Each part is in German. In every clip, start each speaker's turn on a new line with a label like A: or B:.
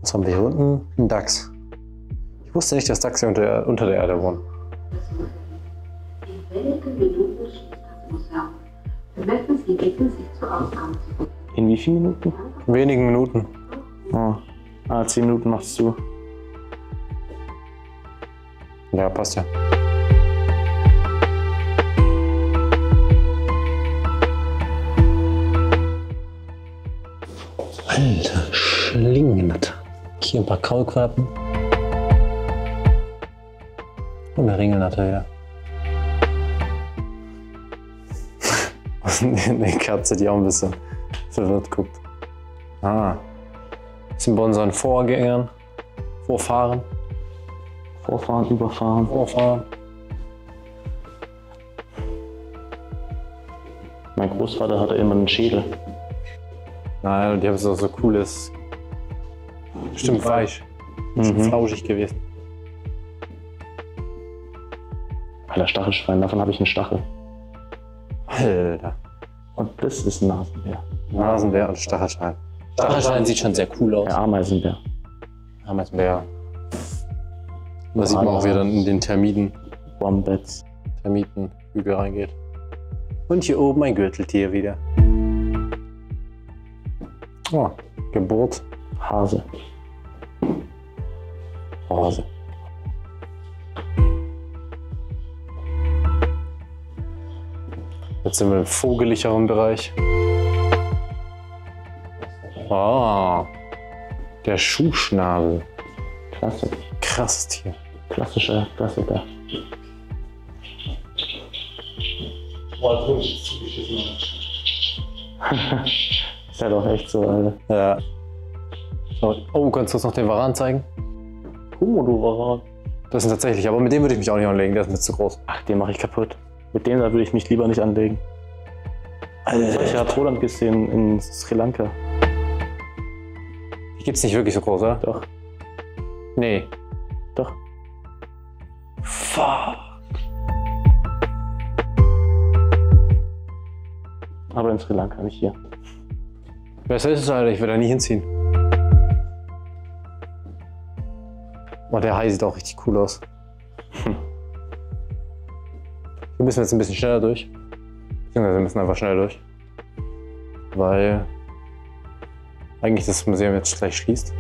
A: Was haben wir hier unten? Ein Dachs. Ich wusste nicht, dass Dachse unter der Erde wohnen.
B: In wenigen Minuten schließt das Museum. Wir möchten Sie bitten, sich zu Ausgang zu beginnen.
C: In wie vielen Minuten?
A: In wenigen Minuten.
C: Oh. 10 Minuten macht's zu.
A: Ja, passt ja. Alter Schlingennatter. Hier ein paar Kaulquappen. Und eine Ringelnatter wieder. Eine Katze, die auch ein bisschen verwirrt guckt. Sind bei unseren Vorgängern. Vorfahren.
C: Vorfahren, überfahren.
A: Vorfahren.
C: Mein Großvater hatte immer einen Schädel.
A: Nein, und die haben so cooles. Bestimmt weich. Bestimmt flauschig gewesen.
C: Alter, Stachelschwein, davon habe ich einen Stachel.
A: Alter.
C: Und das ist ein Nasenbär.
A: Nasenbär und Stachelschwein. Stachelschwein sieht schon sehr cool aus.
C: Der Ameisenbär.
A: Ameisenbär. Und da sieht man auch, wie er dann in den
C: Wombats.
A: Termitenhügel reingeht. Und hier oben ein Gürteltier wieder. Oh, Geburt.
C: Hase.
A: Hase. Jetzt sind wir im vogelicheren Bereich. Der Schuhschnabel.
C: Klasse.
A: Krasses Tier.
C: Klassischer Klassiker. Ist halt auch echt so, Alter.
A: Ja. So. Oh, kannst du uns noch den Varan zeigen?
C: Du Varan.
A: Das ist tatsächlich, aber mit dem würde ich mich auch nicht anlegen, der ist mir zu groß.
C: Ach, den mache ich kaputt. Mit dem da würde ich mich lieber nicht anlegen. Alter. Ich habe Roland gesehen in Sri Lanka.
A: Die gibt's nicht wirklich so groß, oder?
C: Doch.
A: Nee.
C: Doch.
A: Fuck.
C: Aber in Sri Lanka, nicht hier.
A: Besser ist es, Alter, ich würde da nie hinziehen. Oh, der Hai sieht auch richtig cool aus. Wir müssen jetzt ein bisschen schneller durch. Beziehungsweise wir müssen einfach schnell durch. Weil eigentlich das Museum jetzt gleich schließt.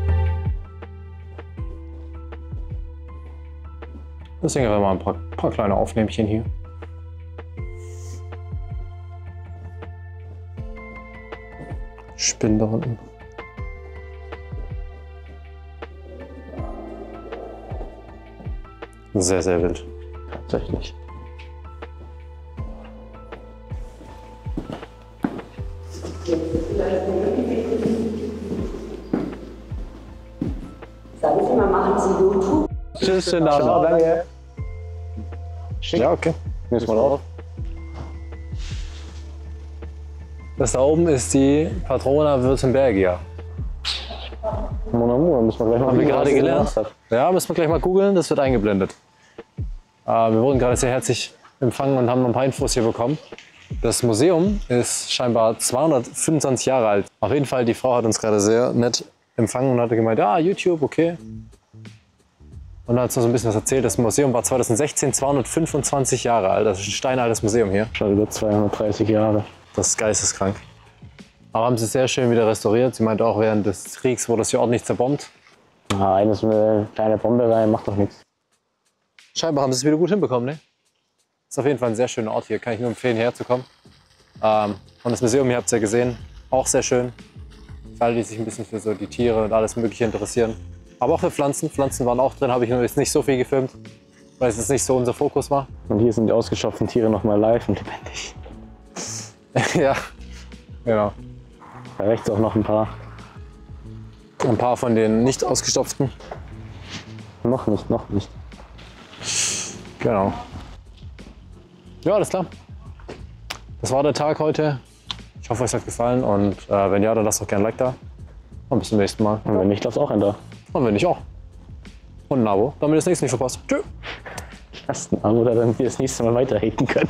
A: Deswegen haben wir mal ein paar kleine Aufnehmchen hier. Spinnen da unten. Sehr, sehr wild.
C: Tatsächlich.
B: Sagen Sie mal, machen Sie YouTube?
A: Tschüss, schönen Abend.
C: Ciao, danke.
A: Ja, okay.
C: Müssen wir drauf.
A: Das da oben ist die Patrona Württembergia.
C: Mon Amour, müssen wir gleich mal
A: Haben wir
C: gucken,
A: gerade
C: was sie
A: gelernt.
C: gemacht hat.
A: Ja, müssen wir gleich mal googeln, das wird eingeblendet. Wir wurden gerade sehr herzlich empfangen und haben noch ein paar Infos hier bekommen. Das Museum ist scheinbar 225 Jahre alt. Auf jeden Fall, die Frau hat uns gerade sehr nett empfangen und hatte gemeint, ja, YouTube, okay. Und dann hat sie uns so ein bisschen was erzählt. Das Museum war 2016 225 Jahre alt. Das ist ein steinaltes Museum hier.
C: Schon über 230 Jahre.
A: Das ist geisteskrank. Aber haben sie sehr schön wieder restauriert. Sie meinte auch, während des Kriegs wurde das hier ordentlich zerbombt.
C: Ja, eines eine kleine Bombe rein, macht doch nichts.
A: Scheinbar haben sie es wieder gut hinbekommen, ne? Ist auf jeden Fall ein sehr schöner Ort hier. Kann ich nur empfehlen, hierher zu kommen. Und das Museum hier habt ihr ja gesehen. Auch sehr schön. Für alle, die sich ein bisschen für so die Tiere und alles Mögliche interessieren. Aber auch für Pflanzen. Pflanzen waren auch drin, habe ich nur jetzt nicht so viel gefilmt, weil es jetzt nicht so unser Fokus war.
C: Und hier sind die ausgestopften Tiere noch mal live und lebendig.
A: Ja, genau.
C: Da rechts auch noch ein paar.
A: Ein paar von den nicht ausgestopften.
C: Noch nicht, noch nicht.
A: Genau. Ja, alles klar. Das war der Tag heute. Ich hoffe, euch hat gefallen und wenn ja, dann lasst doch gerne ein Like da. Und bis zum nächsten Mal.
C: Und wenn nicht, lasst auch ein da.
A: Und wenn nicht auch. Und ein Abo, damit ihr das nächste nicht verpasst. Tschüss.
C: Lasst ein Abo, damit ihr das nächste Mal weiterhaten könnt.